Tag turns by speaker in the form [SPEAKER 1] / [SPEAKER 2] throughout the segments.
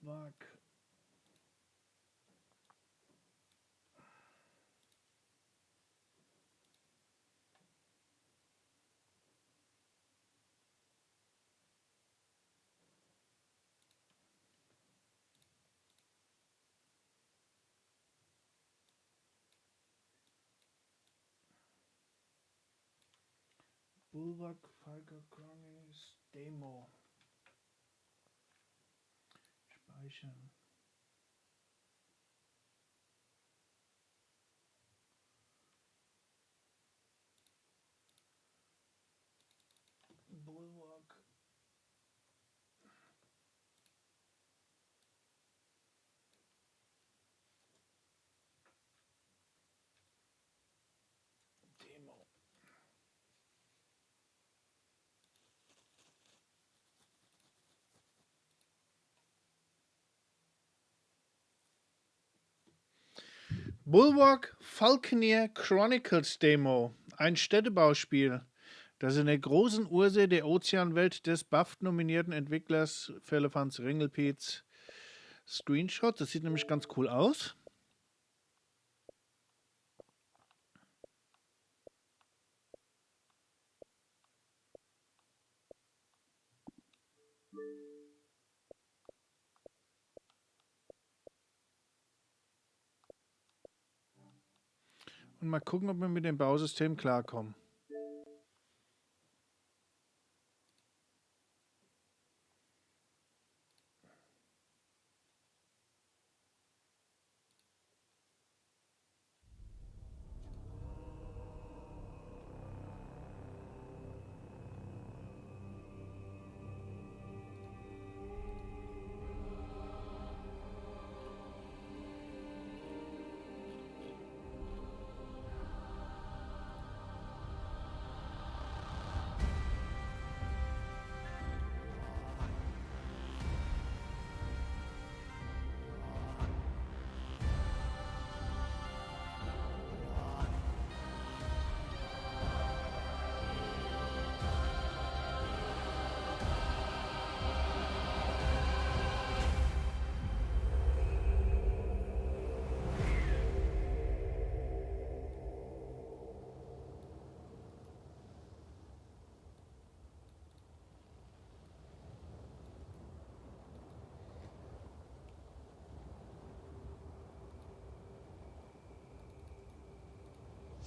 [SPEAKER 1] Bulwark. Bulwark, Falconeer Chronicles, Demo. Speichern. Bulwark. Demo. Bulwark Falconeer Chronicles Demo. Ein Städtebauspiel, das in der großen Ursee der Ozeanwelt des BAFT-nominierten Entwicklers Firlefanz Ringelpiez Screenshot. Das sieht nämlich ganz cool aus. Und mal gucken, ob wir mit dem Bausystem klarkommen.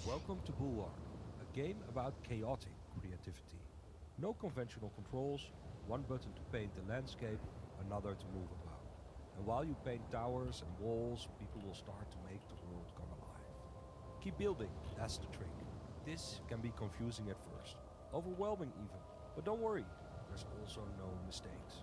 [SPEAKER 2] Welcome to Bulwark, a game about chaotic creativity. No conventional controls, one button to paint the landscape, another to move about. And while you paint towers and walls, people will start to make the world come alive. Keep building, that's the trick. This can be confusing at first, overwhelming even, but don't worry, there's also no mistakes.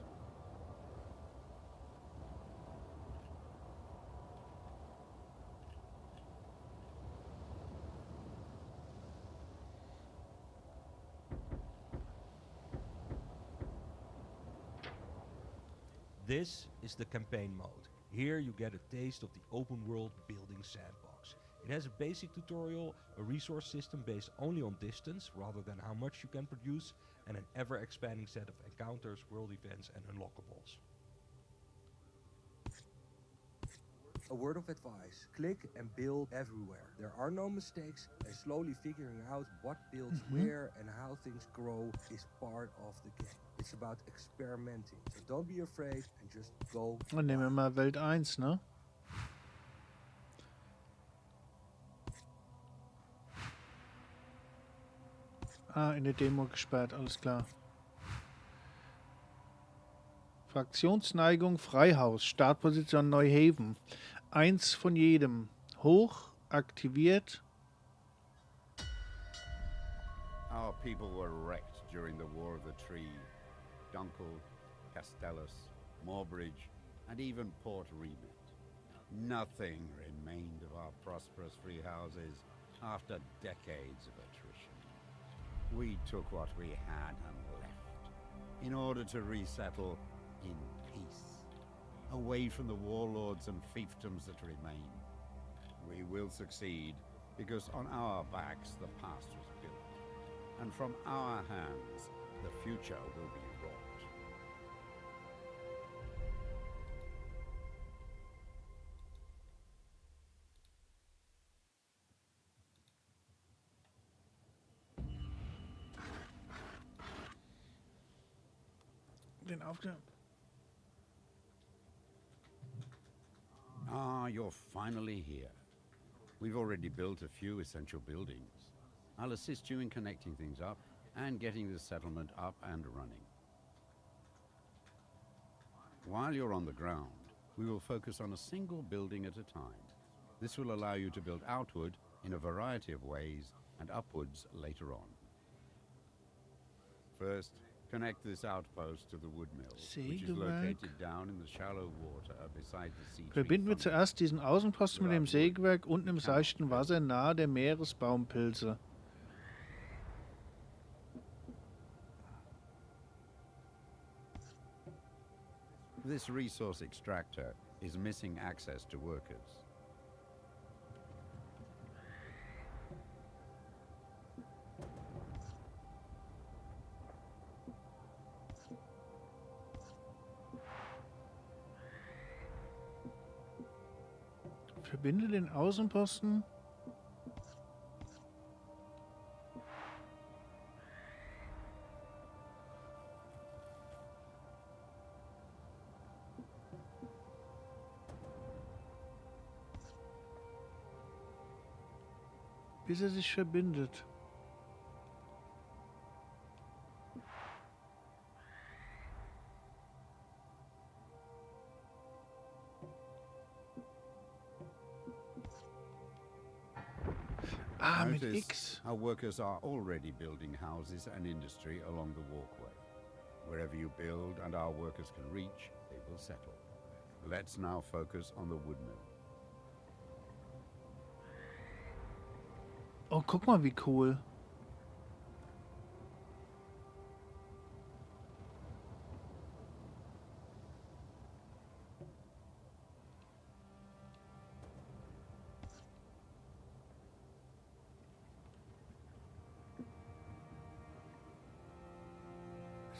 [SPEAKER 2] This is the campaign mode. Here you get a taste of the open world building sandbox. It has a basic tutorial, a resource system based only on distance rather than how much you can produce, and an ever expanding set of encounters, world events and unlockables. A word of advice, click and build everywhere. There are no mistakes, and slowly figuring out what builds where and how things grow is part of the game. It's about experimenting, so don't be afraid and just go.
[SPEAKER 1] Dann nehmen wir mal Welt 1, ne? Ah, in der Demo gesperrt, alles klar. Fraktionsneigung Freihaus, Startposition Neuhaven. 1 von jedem. Hoch, aktiviert.
[SPEAKER 3] Our people were wrecked during the War of the Tree. Dunkel, Castellus, Moorbridge, and even Port Remit. Nothing remained of our prosperous free houses after decades of attrition. We took what we had and left in order to resettle in peace, away from the warlords and fiefdoms that remain. We will succeed because on our backs the past was built, and from our hands the future will be wrought.
[SPEAKER 1] den Aufgaben.
[SPEAKER 3] Ah, you're finally here. We've already built a few essential buildings. I'll assist you in connecting things up and getting the settlement up and running. While you're on the ground, we will focus on a single building at a time. This will allow you to build outward in a variety of ways and upwards later on. First, connect this outpost to the wood mill, which is located down in the shallow water beside the sea tree.
[SPEAKER 1] Verbinden wir zuerst diesen Außenposten mit dem Sägewerk unten im seichten Wasser nahe der Meeresbaumpilze.
[SPEAKER 3] This resource extractor is missing access to workers.
[SPEAKER 1] Verbinde den Außenposten. Bis er sich verbindet. Ah, mit
[SPEAKER 3] Notice
[SPEAKER 1] X.
[SPEAKER 3] our workers are already building houses and industry along the walkway. Wherever you build and our workers can reach, they will settle. Let's now focus on the wood mill.
[SPEAKER 1] Oh, guck mal, wie cool.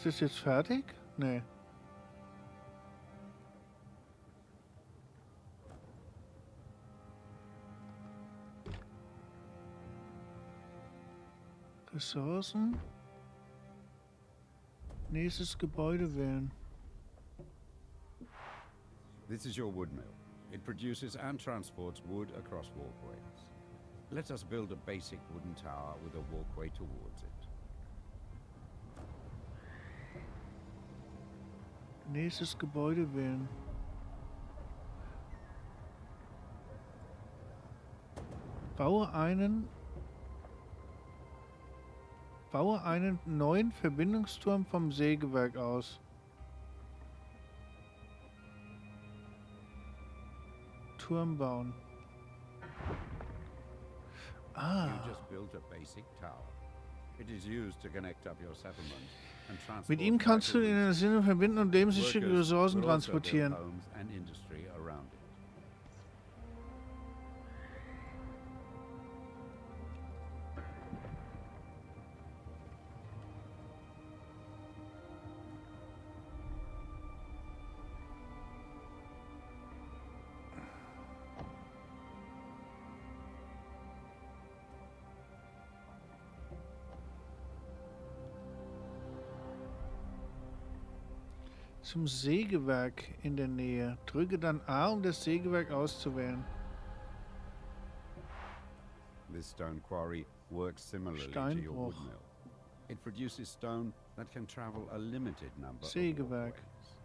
[SPEAKER 1] Ist das jetzt fertig? Nee. Ressourcen. Nächstes Gebäude wählen.
[SPEAKER 3] This is your wood mill. It produces and transports wood across walkways. Let us build a basic wooden tower with a walkway towards it.
[SPEAKER 1] Nächstes Gebäude wählen. Baue einen neuen Verbindungsturm vom Sägewerk aus. Turm bauen. Ah.
[SPEAKER 3] You just built a basic tower. It is used to connect up your settlement and transport.
[SPEAKER 1] Mit ihm kannst du in einer Sinne verbinden und lebenssichere Ressourcen transportieren.
[SPEAKER 3] Homes and industry around it.
[SPEAKER 1] Zum Sägewerk in der Nähe. Drücke dann A, um das Sägewerk auszuwählen.
[SPEAKER 3] This stone quarry works similarly to your wood
[SPEAKER 1] Steinbruch.
[SPEAKER 3] mill. It produces stone that can travel a limited number of
[SPEAKER 1] Sägewerk.
[SPEAKER 3] walkways.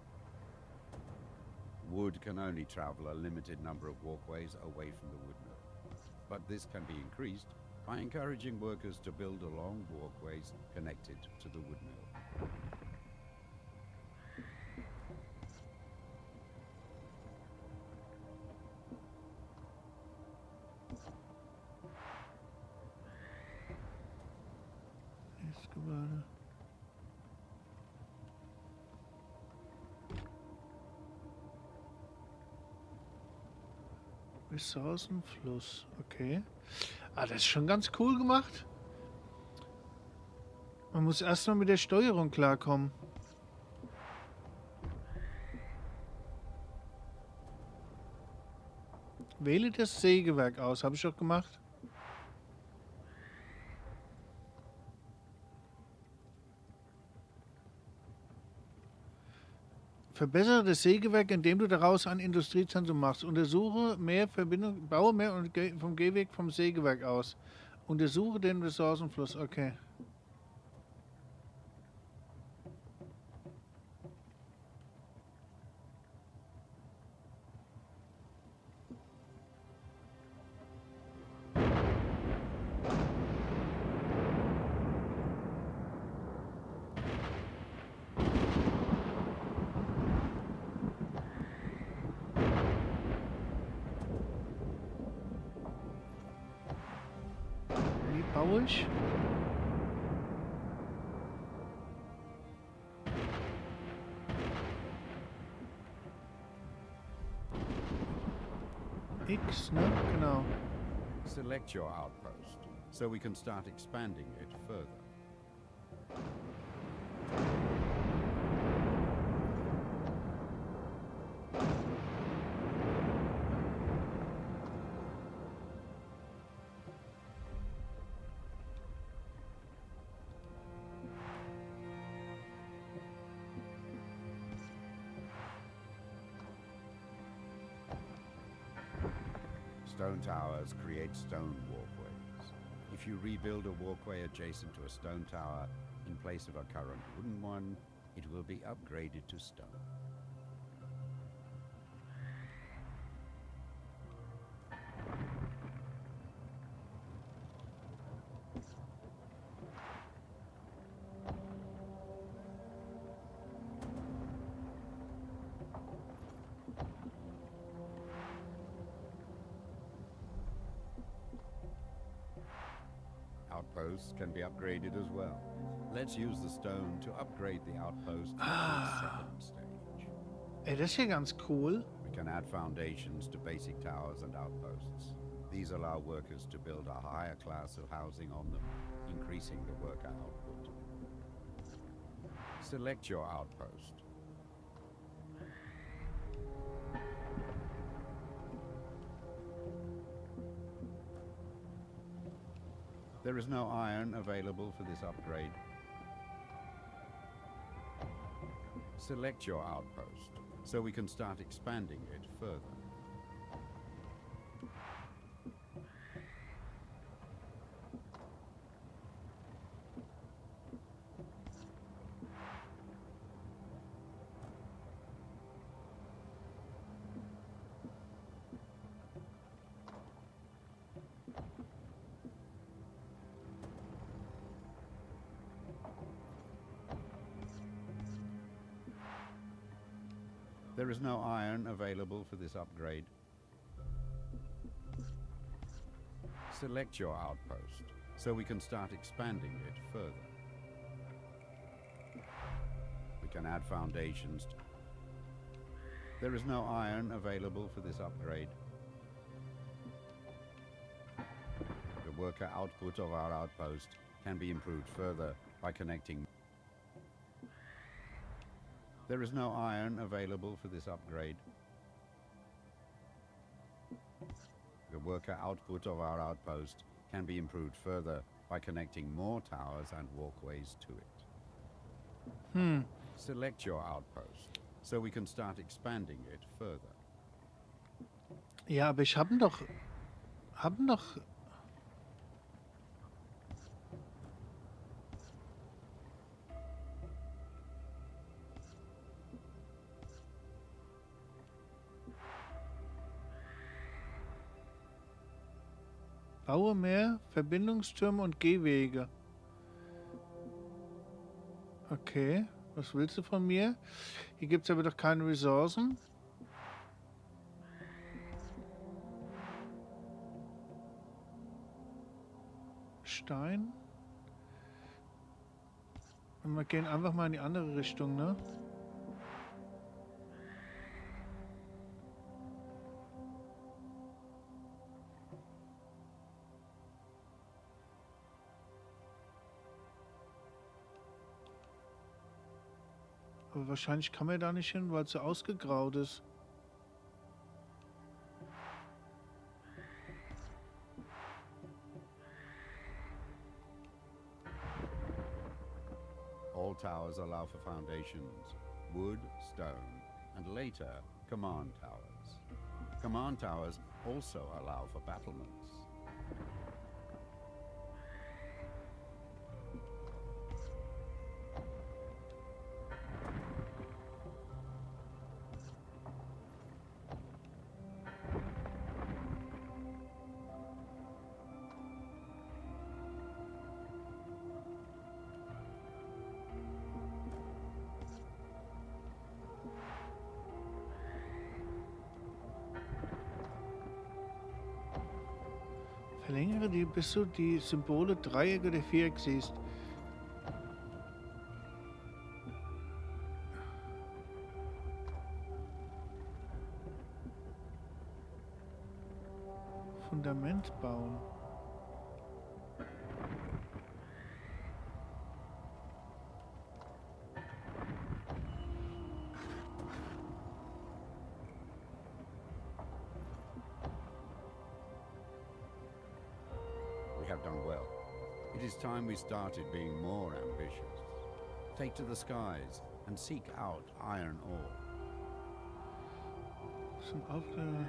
[SPEAKER 3] Wood can only travel a limited number of walkways away from the wood mill. But this can be increased by encouraging workers to build along walkways connected to the wood mill.
[SPEAKER 1] Nächstes Gebäude. Ressourcenfluss, okay. Ah, das ist schon ganz cool gemacht. Man muss erstmal mit der Steuerung klarkommen. Wähle das Sägewerk aus, habe ich doch gemacht. Verbessere das Sägewerk, indem du daraus ein Industriezentrum machst. Untersuche mehr Verbindung, baue mehr und vom Gehweg vom Sägewerk aus. Untersuche den Ressourcenfluss. Okay. Wie baue ich? X, ne? Genau.
[SPEAKER 3] Select your outpost so we can start expanding it further. Stone towers create stone walkways. If you rebuild a walkway adjacent to a stone tower in place of a current wooden one, it will be upgraded to stone. Outposts can be upgraded as well. Let's use the stone to upgrade the outpost to its second stage.
[SPEAKER 1] Ey, das ist hier ganz cool.
[SPEAKER 3] We can add foundations to basic towers and outposts. These allow workers to build a higher class of housing on them, increasing the worker output. Select your outpost. There is no iron available for this upgrade. Select your outpost so we can start expanding it further. There is no iron available for this upgrade. Select your outpost so we can start expanding it further. We can add foundations. There is no iron available for this upgrade. The worker output of our outpost can be improved further by connecting. There is no iron available for this upgrade. The worker output of our outpost can be improved further by connecting more towers and walkways to it. Select your outpost so we can start expanding it further.
[SPEAKER 1] Ja, aber ich haben doch. Baue mehr Verbindungstürme und Gehwege. Okay, was willst du von mir? Hier gibt es aber doch keine Ressourcen. Stein. Und wir gehen einfach mal in die andere Richtung, ne? Aber wahrscheinlich kann man da nicht hin, weil es so ausgegraut ist.
[SPEAKER 3] All towers allow for foundations, wood, stone, and later, command towers. Command towers also allow for battlements.
[SPEAKER 1] Verlängere die, bis du die Symbole Dreieck oder Viereck siehst. Fundament bauen.
[SPEAKER 3] We have done well. It is time we started being more ambitious. Take to the skies and seek out iron ore.
[SPEAKER 1] Zum Aufgabe.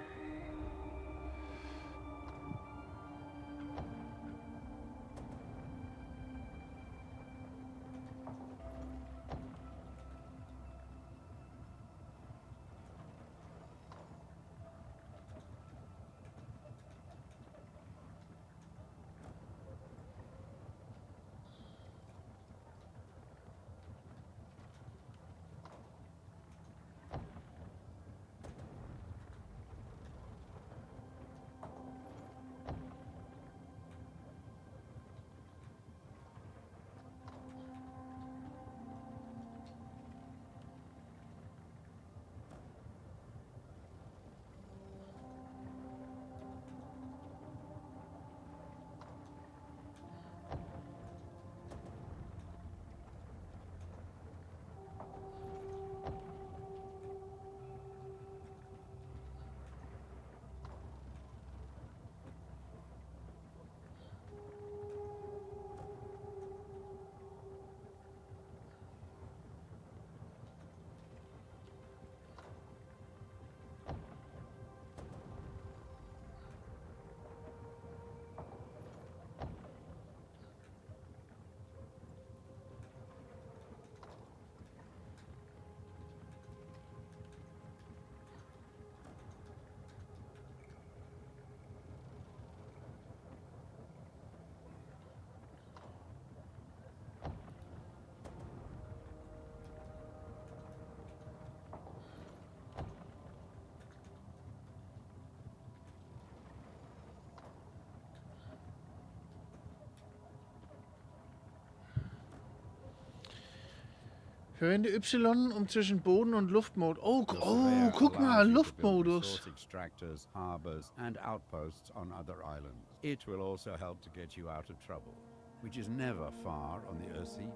[SPEAKER 1] Verwende Y, um zwischen Boden- und Luftmodus. Oh,
[SPEAKER 3] The
[SPEAKER 1] oh,
[SPEAKER 3] surveyor
[SPEAKER 1] guck mal,
[SPEAKER 3] allows you to build
[SPEAKER 1] Luftmodus.
[SPEAKER 3] resource extractors, harbors, and outposts on other islands. It will also help to get you out of trouble, which is never far on the Earthsea.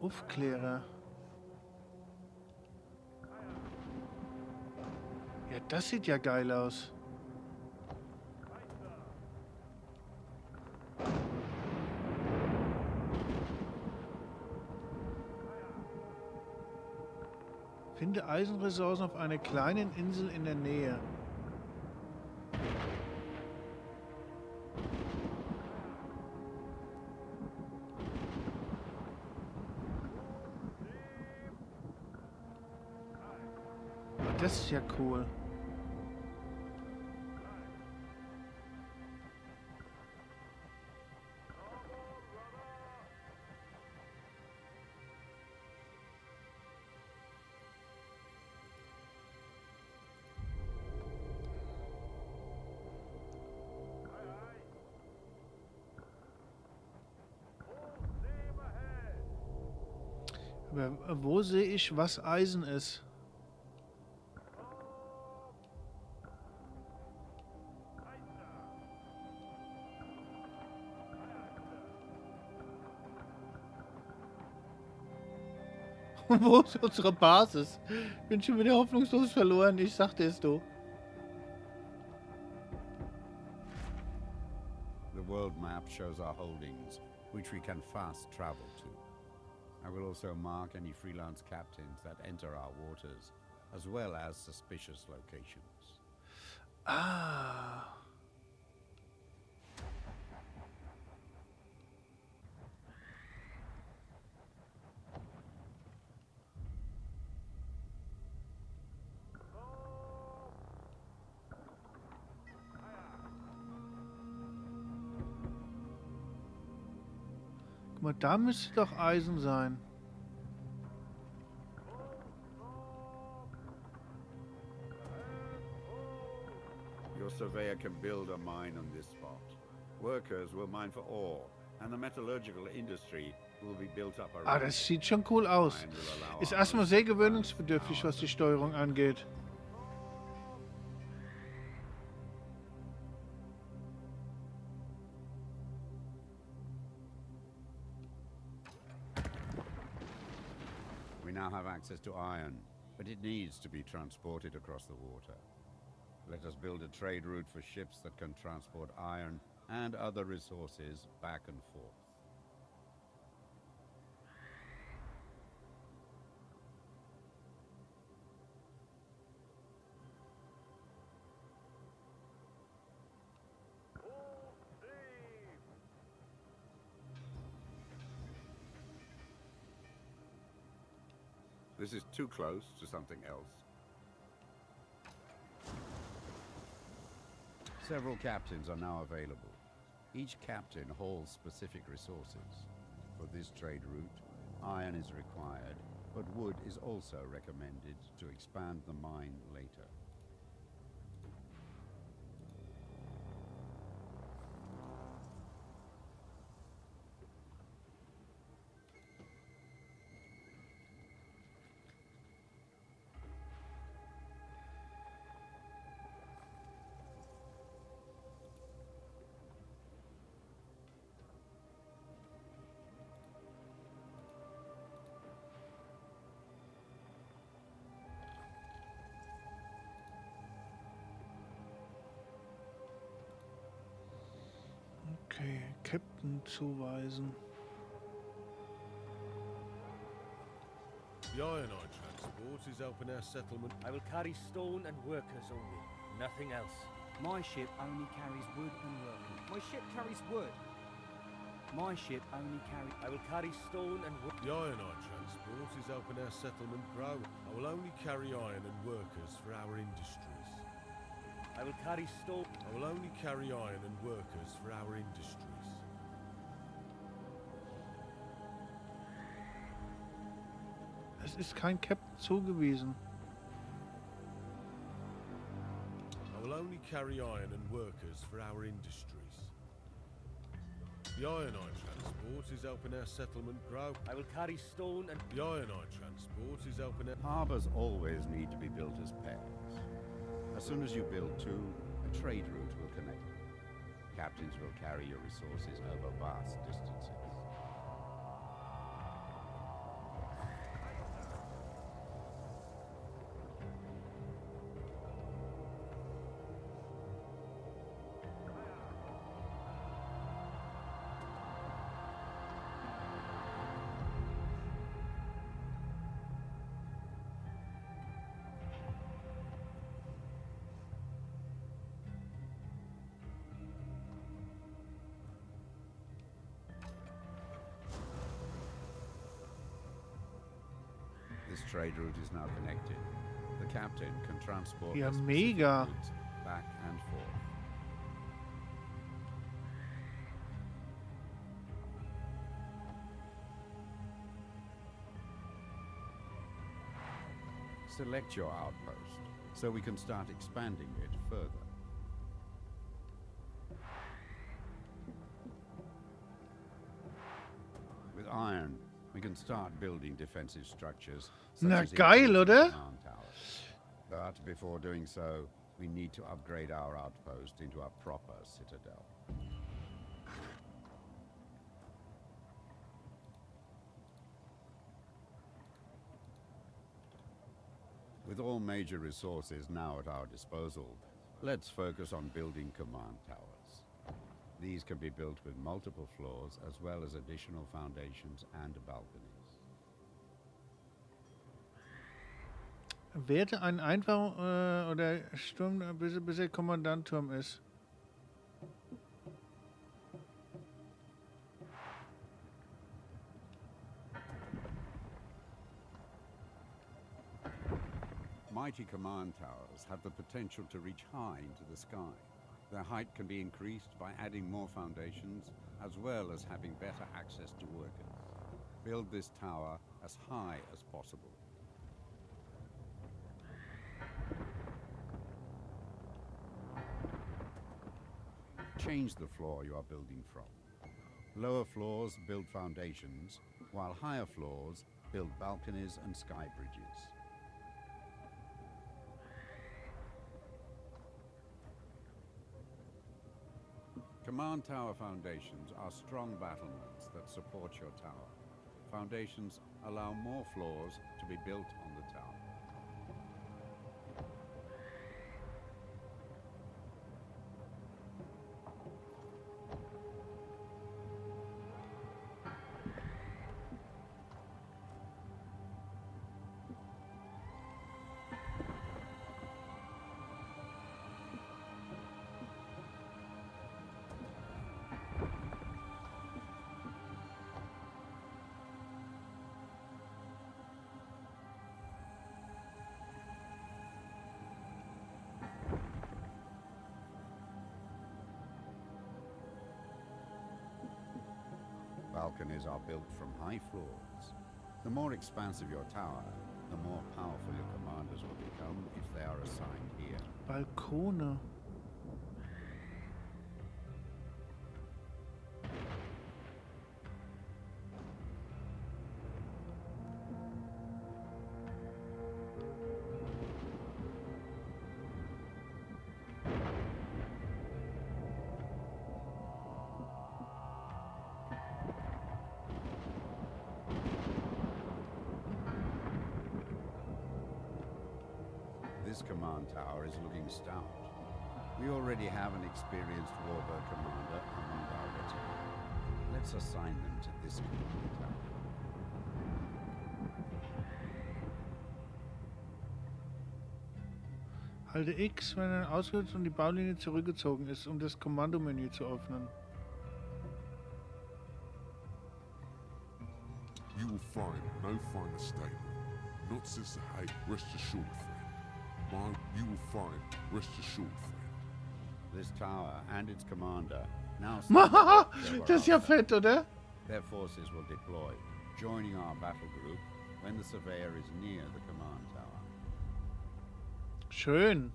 [SPEAKER 1] Aufklärer. Ja, das sieht ja geil aus. Finde Eisenressourcen auf einer kleinen Insel in der Nähe. Ah, das ist ja cool. Aber wo sehe ich, was Eisen ist? Wo ist unsere Basis? Bin schon wieder hoffnungslos verloren, ich sagte es doch.
[SPEAKER 3] The world map shows our holdings, which we can fast travel to. I will also mark any freelance captains that enter our waters, as well as suspicious locations.
[SPEAKER 1] Ah. Guck mal, da müsste doch Eisen sein.
[SPEAKER 3] Your surveyor can build a mine on this spot. Workers will mine for ore, and the metallurgical industry will be built up
[SPEAKER 1] Ah,
[SPEAKER 3] around
[SPEAKER 1] das
[SPEAKER 3] it.
[SPEAKER 1] sieht schon cool aus.
[SPEAKER 3] Mine will allow
[SPEAKER 1] Ist
[SPEAKER 3] our
[SPEAKER 1] erstmal
[SPEAKER 3] most
[SPEAKER 1] sehr
[SPEAKER 3] advanced
[SPEAKER 1] gewöhnungsbedürftig, was die
[SPEAKER 3] powers
[SPEAKER 1] Steuerung angeht.
[SPEAKER 3] We now have access to iron, but it needs to be transported across the water. Let us build a trade route for ships that can transport iron and other resources back and forth. This is too close to something else. Several captains are now available. Each captain holds specific resources. For this trade route, iron is required, but wood is also recommended to expand the mine later.
[SPEAKER 1] Okay, Captain zuweisen.
[SPEAKER 4] The ironite transport is helping our settlement.
[SPEAKER 5] I will carry stone and workers only, nothing else.
[SPEAKER 6] My ship only carries wood and workers.
[SPEAKER 5] My ship carries wood.
[SPEAKER 6] My ship only carries...
[SPEAKER 5] I will carry stone and wood.
[SPEAKER 4] The ironite transport is helping our settlement grow. I will only carry iron and workers for our industries.
[SPEAKER 5] I will carry stone.
[SPEAKER 4] I will only carry iron and workers for our industries.
[SPEAKER 1] Es ist kein Captain zugewiesen.
[SPEAKER 4] I will only carry iron and workers for our industries. The ironite transport is helping our settlement grow.
[SPEAKER 5] I will carry stone and...
[SPEAKER 4] The ironite transport is helping our...
[SPEAKER 3] Harbors always need to be built as pairs. As soon as you build two, a trade route will connect them. Captains will carry your resources over vast distances. This trade route is now connected. The captain can transport
[SPEAKER 1] Ja,
[SPEAKER 3] the specific
[SPEAKER 1] mega.
[SPEAKER 3] goods back and forth. Select your outpost so we can start expanding it further. With iron, we can start building defensive structures. Such
[SPEAKER 1] Na
[SPEAKER 3] as
[SPEAKER 1] geil,
[SPEAKER 3] increasing
[SPEAKER 1] oder?
[SPEAKER 3] command towers. But before doing so, we need to upgrade our outpost into a proper citadel. With all major resources now at our disposal, let's focus on building command towers. These can be built with multiple floors as well as additional foundations and balconies.
[SPEAKER 1] Werte einen Einfall oder Sturm, bis der Kommandantturm ist.
[SPEAKER 3] Mighty command towers have the potential to reach high into the sky. Their height can be increased by adding more foundations as well as having better access to workers. Build this tower as high as possible. Change the floor you are building from. Lower floors build foundations, while higher floors build balconies and sky bridges. Command tower foundations are strong battlements that support your tower. Foundations allow more floors to be built on the tower. Balconies are built from high floors. The more expansive your tower, the more powerful your commanders will become if they are assigned here.
[SPEAKER 1] Balkone.
[SPEAKER 3] This command tower is looking stout. We already have an experienced warbird commander among our retinue. Let's assign them to this command tower.
[SPEAKER 1] Halte X, wenn er ausgelöst und die Baulinie zurückgezogen ist, um das Kommandomenü zu öffnen.
[SPEAKER 7] You will find no finer statement. Not since the hate, rest assured, friend. Mine, you will find, rest assured, friend.
[SPEAKER 3] This tower and its commander now
[SPEAKER 1] Das ist ja fett, oder?
[SPEAKER 3] Their forces will deploy, joining our battle group when the surveyor is near the command tower.
[SPEAKER 1] Schön.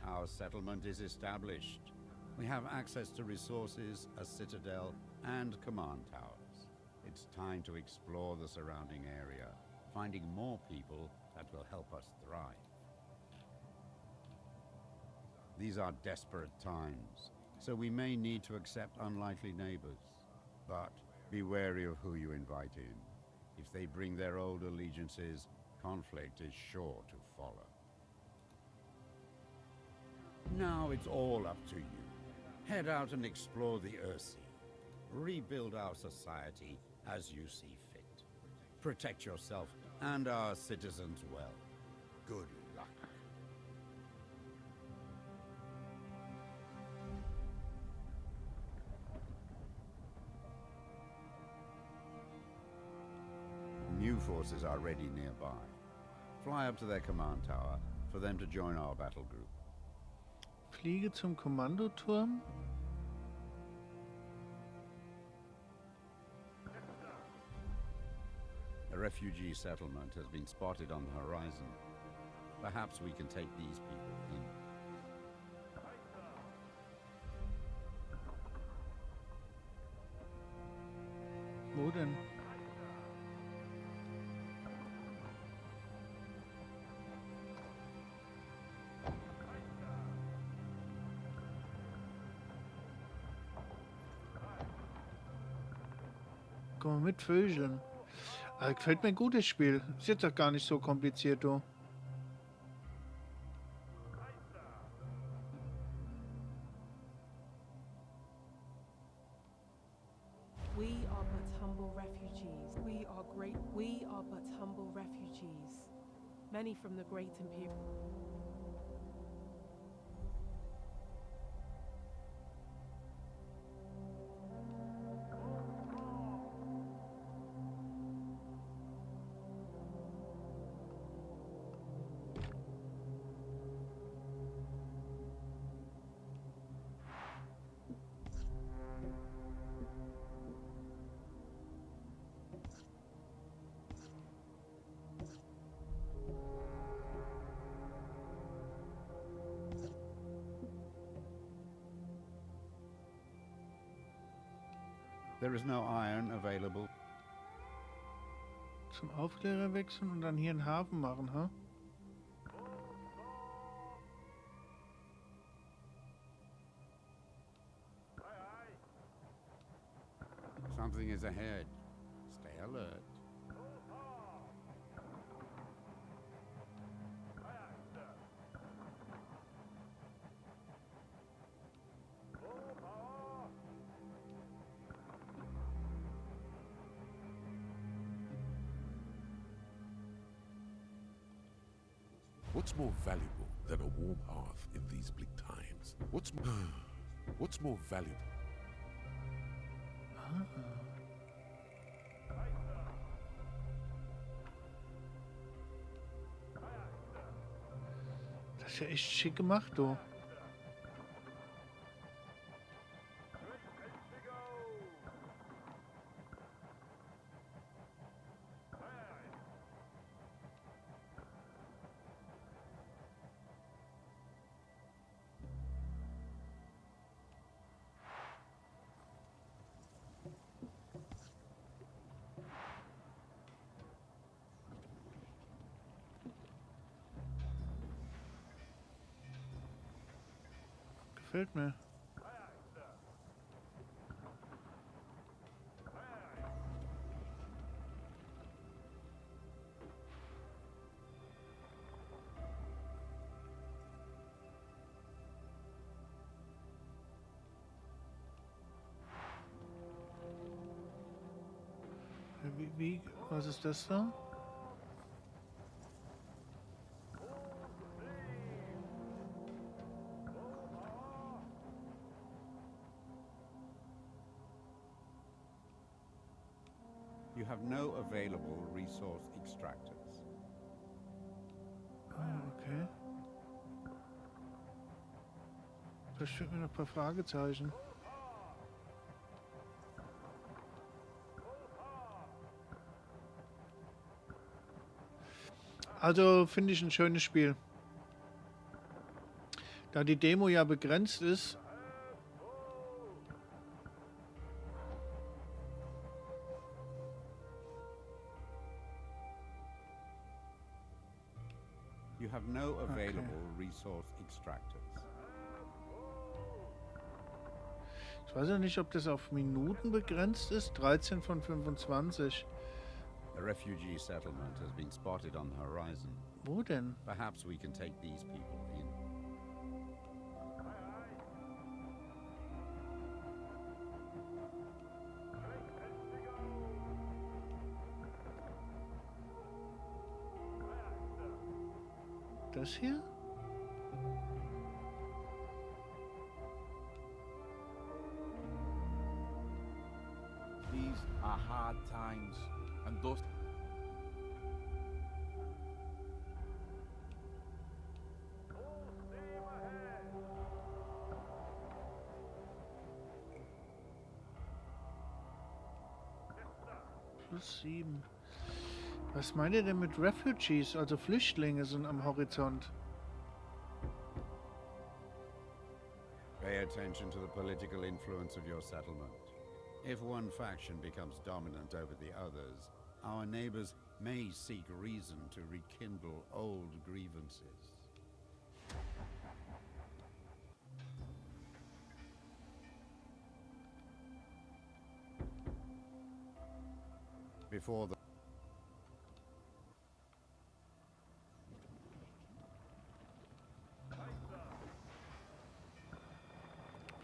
[SPEAKER 3] Our settlement is established. We have access to resources, a citadel, and command towers. It's time to explore the surrounding area, finding more people that will help us thrive. These are desperate times, so we may need to accept unlikely neighbors. But be wary of who you invite in. If they bring their old allegiances, conflict is sure to follow. Now it's all up to you. Head out and explore the Earthsea. Rebuild our society as you see fit. Protect yourself and our citizens well. Good luck. New forces are ready nearby. Fly up to their command tower for them to join our battle group.
[SPEAKER 1] Fliege zum Kommandoturm.
[SPEAKER 3] A refugee settlement has been spotted on the horizon. Perhaps we can take these people in.
[SPEAKER 1] Wo denn? Komm mal mit Vögeln. Gefällt mir ein gutes Spiel. Ist jetzt auch gar nicht so kompliziert, du.
[SPEAKER 8] We are but humble refugees. Many from the great imperial.
[SPEAKER 3] There is no iron available.
[SPEAKER 1] Zum Aufklärer wechseln und dann hier einen Hafen machen, ha?
[SPEAKER 3] Something is ahead. Stay alert.
[SPEAKER 7] What's more valuable than a warm hearth in these bleak times? What's more valuable?
[SPEAKER 1] Das ist ja echt schick gemacht, du. Gefällt mir. Was ist das da?
[SPEAKER 3] You have no available resource extractors.
[SPEAKER 1] Ah, okay. Da steht mir noch ein paar Fragezeichen. Also finde ich ein schönes Spiel. Da die Demo ja begrenzt ist.
[SPEAKER 3] You have no available resource extractors.
[SPEAKER 1] Ich weiß ja nicht, ob das auf Minuten begrenzt ist. 13 von 25.
[SPEAKER 3] A refugee settlement has been spotted on the horizon.
[SPEAKER 1] Wo denn?
[SPEAKER 3] Perhaps we can take these people in.
[SPEAKER 1] Das hier?
[SPEAKER 9] These are hard times, and those.
[SPEAKER 1] +7. Was meint ihr denn mit Refugees, also Flüchtlinge sind am Horizont?
[SPEAKER 3] Pay attention to the political influence of your settlement. If one faction becomes dominant over the others, our neighbors may seek reason to rekindle old grievances. Before the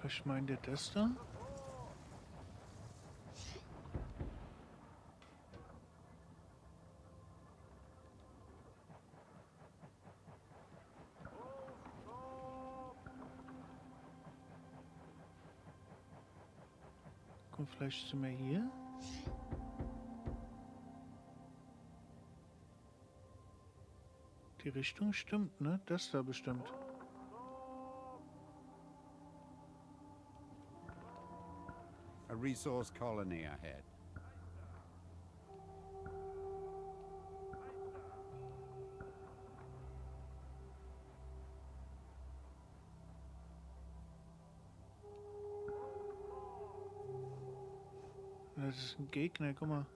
[SPEAKER 1] Was meint ihr das da? Und vielleicht sind wir hier. Die Richtung stimmt, ne? Das da bestimmt.
[SPEAKER 3] A resource colony ahead.
[SPEAKER 1] Das ist ein Gegner, guck mal.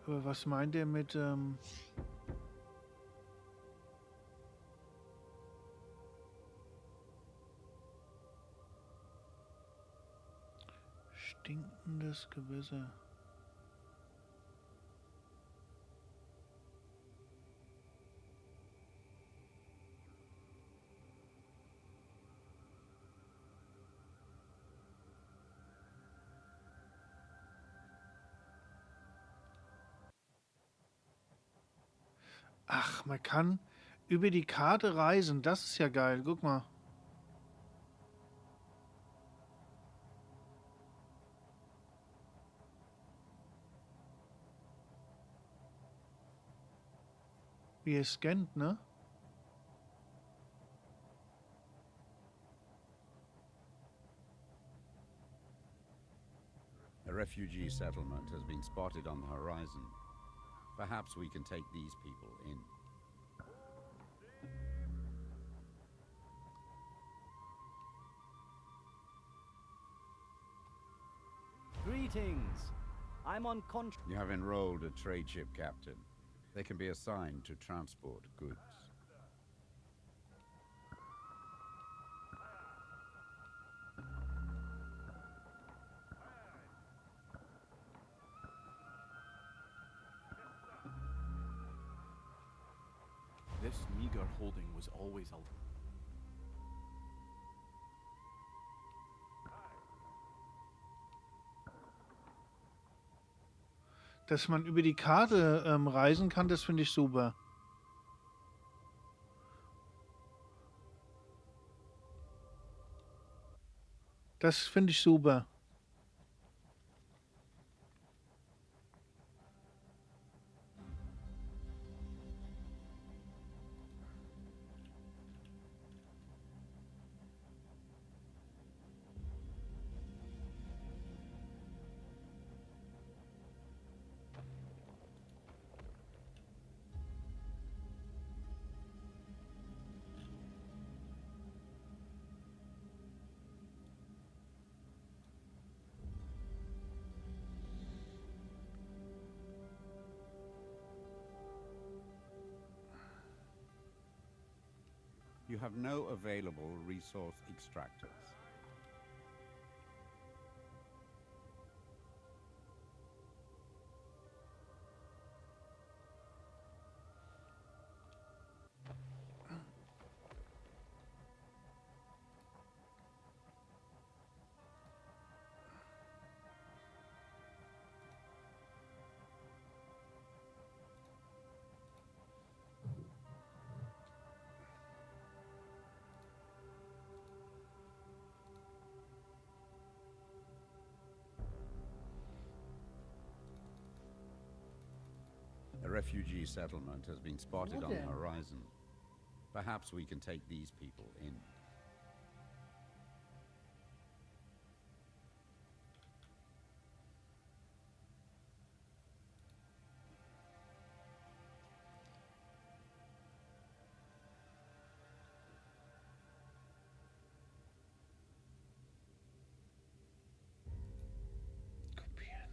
[SPEAKER 1] Aber was meint er mit, stinkendes Gewässer? Ach, man kann über die Karte reisen. Das ist ja geil. Guck mal. Wie er scannt, ne?
[SPEAKER 3] A refugee settlement has been spotted on the horizon. Perhaps we can take these people in.
[SPEAKER 6] Greetings. I'm on contract.
[SPEAKER 3] You have enrolled a trade ship captain. They can be assigned to transport goods.
[SPEAKER 9] This meager holding was always a...
[SPEAKER 1] Dass man über die Karte reisen kann, das finde ich super. Das finde ich super.
[SPEAKER 3] You have no available resource extractors. A refugee settlement has been spotted on the horizon. Perhaps we can take these people in.
[SPEAKER 1] Kopieren.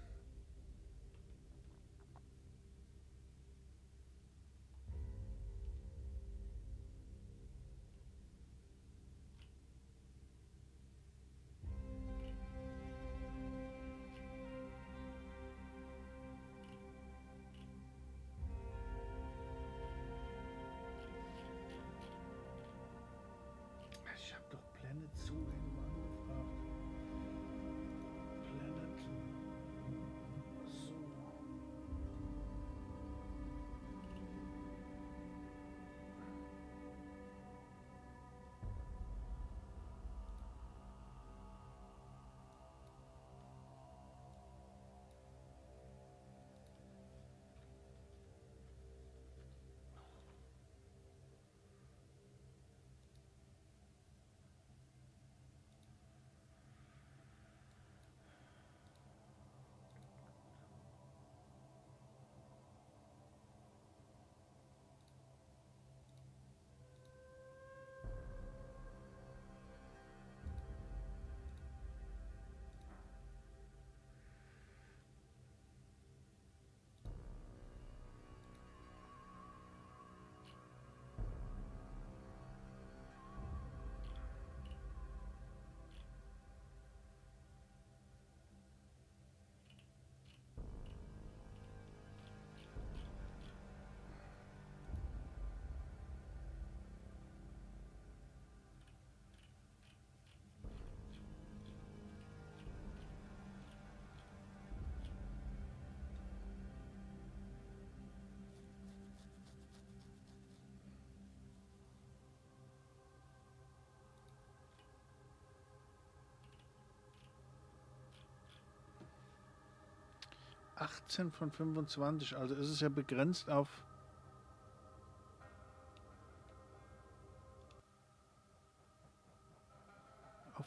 [SPEAKER 1] 18 von 25, also ist es ja begrenzt auf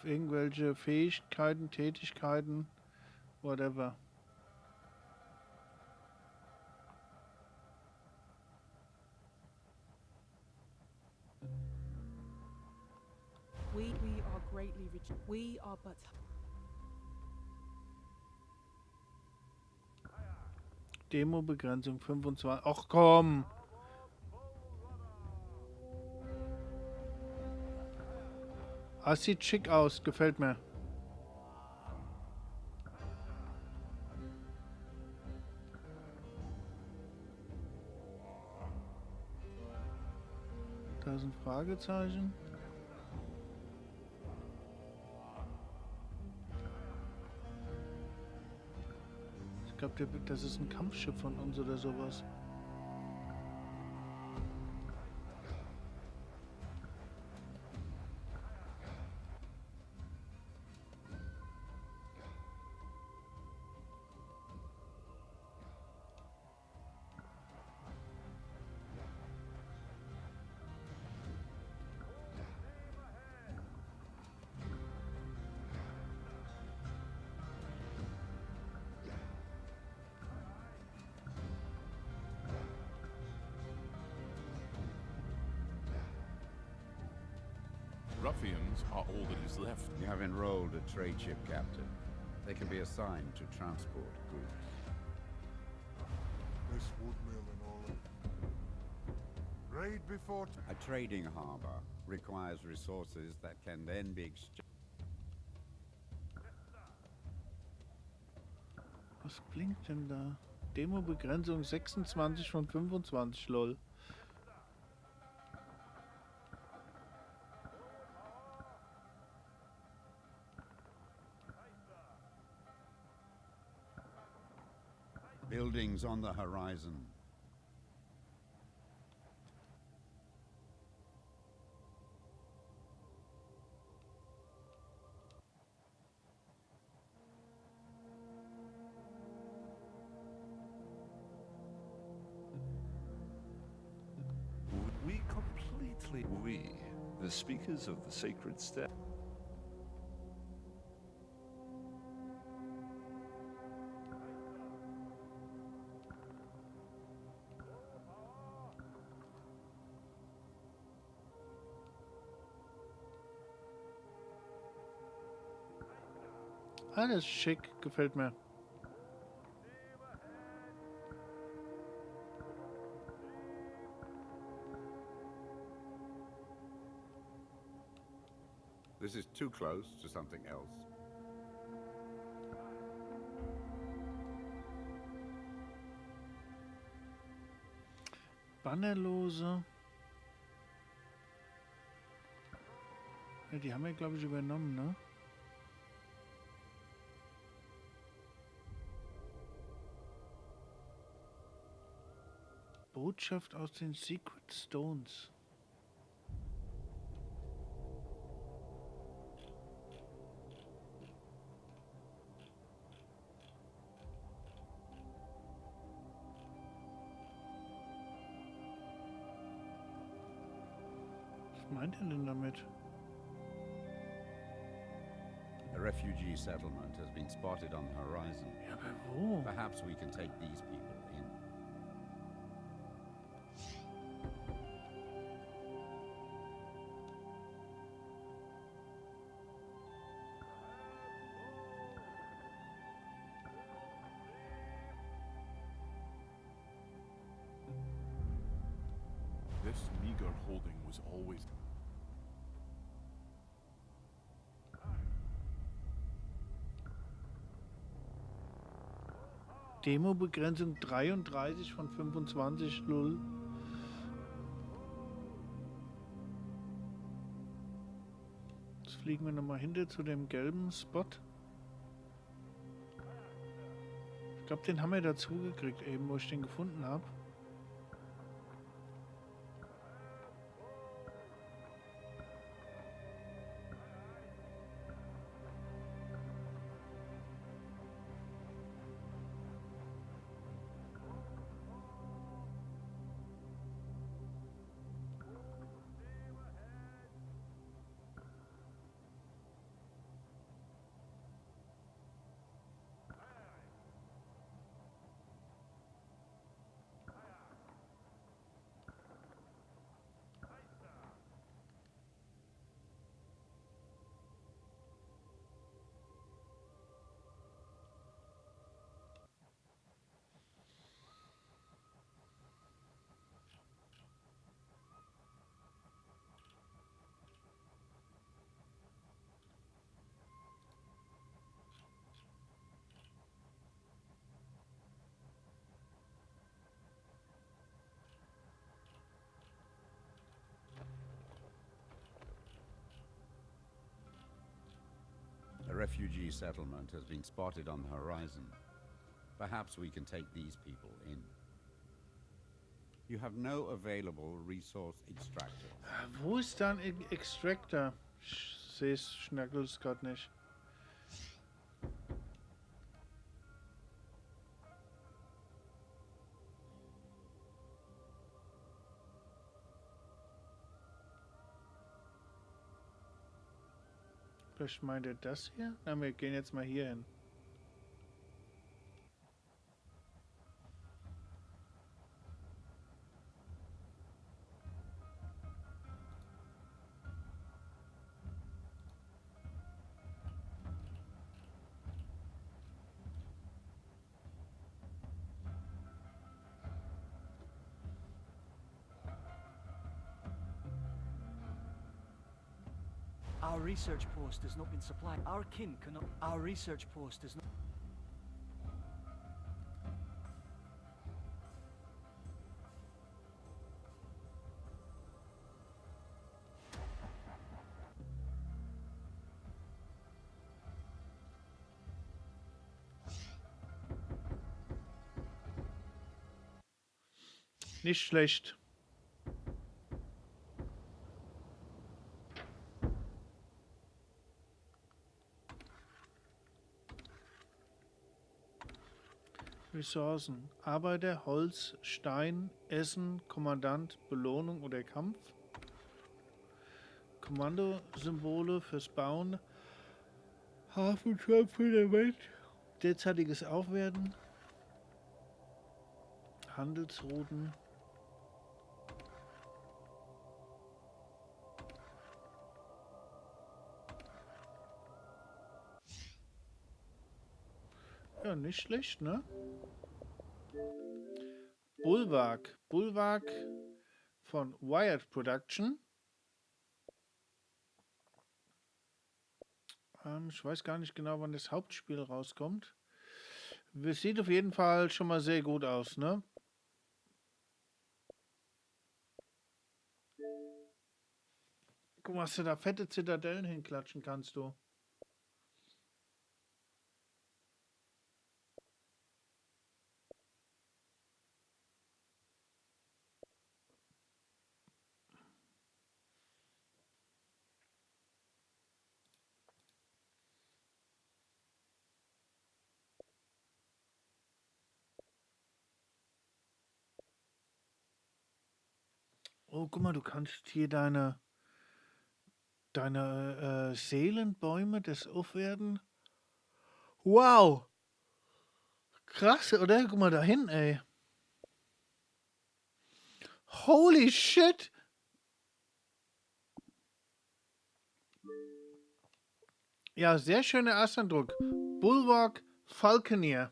[SPEAKER 1] irgendwelche Fähigkeiten, Tätigkeiten, whatever.
[SPEAKER 8] We are greatly rich. We are but
[SPEAKER 1] Demo-Begrenzung 25. Ach komm! Ah, sieht schick aus, gefällt mir. Da ist ein Fragezeichen. Ich glaube, das ist ein Kampfschiff von uns oder sowas.
[SPEAKER 7] Ruffians are all that is left.
[SPEAKER 3] You have enrolled a trade ship captain. They can be assigned to transport goods.
[SPEAKER 10] This wood mill and all that. Raid before...
[SPEAKER 3] A trading harbor requires resources that can then be exchanged.
[SPEAKER 1] Was blinkt denn da? Demo-Begrenzung 26 von 25, lol.
[SPEAKER 3] Buildings on the horizon.
[SPEAKER 11] We completely... We, the speakers of the sacred step.
[SPEAKER 1] Alles schick, gefällt mir.
[SPEAKER 3] This is too close to something else.
[SPEAKER 1] Bannerlose. Ja, die haben wir, glaube ich, übernommen, ne? Botschaft aus den Secret Stones. Was meint er denn damit?
[SPEAKER 3] A refugee settlement has been spotted on the horizon.
[SPEAKER 1] Ja, aber wo?
[SPEAKER 3] Perhaps we can take these people in.
[SPEAKER 7] This meager holding was always...
[SPEAKER 1] Demo-Begrenzung 33 von 25, lol. Jetzt fliegen wir nochmal hinter zu dem gelben Spot. Ich glaube, den haben wir dazu gekriegt, eben, wo ich den gefunden habe.
[SPEAKER 3] refugee settlement has been spotted on the horizon. Perhaps we can take these people in. You have no available resource extractor.
[SPEAKER 1] Wo ist dann Extractor? Ich sehe es, schnackel es gerade nicht. Vielleicht meint er das hier? Na, wir gehen jetzt mal hier hin.
[SPEAKER 6] Our research post has not been supplied. Our kin cannot. Our research post has not.
[SPEAKER 1] Nicht schlecht. Ressourcen. Arbeiter, Holz, Stein, Essen, Kommandant, Belohnung oder Kampf. Kommandosymbole fürs Bauen. Hafenschwab für der Welt. Derzeitiges Aufwerten. Handelsrouten. Ja, nicht schlecht, ne? Bulwark. Bulwark von Wired Production. Ich weiß gar nicht genau, wann das Hauptspiel rauskommt. Es sieht auf jeden Fall schon mal sehr gut aus, ne? Guck mal, was du da fette Zitadellen hinklatschen kannst, du. Oh, guck mal, du kannst hier deine Seelenbäume, das Aufwerten. Wow! Krass, oder? Guck mal da hin, ey. Holy shit! Ja, sehr schöner Ersteindruck. Bulwark Falconeer.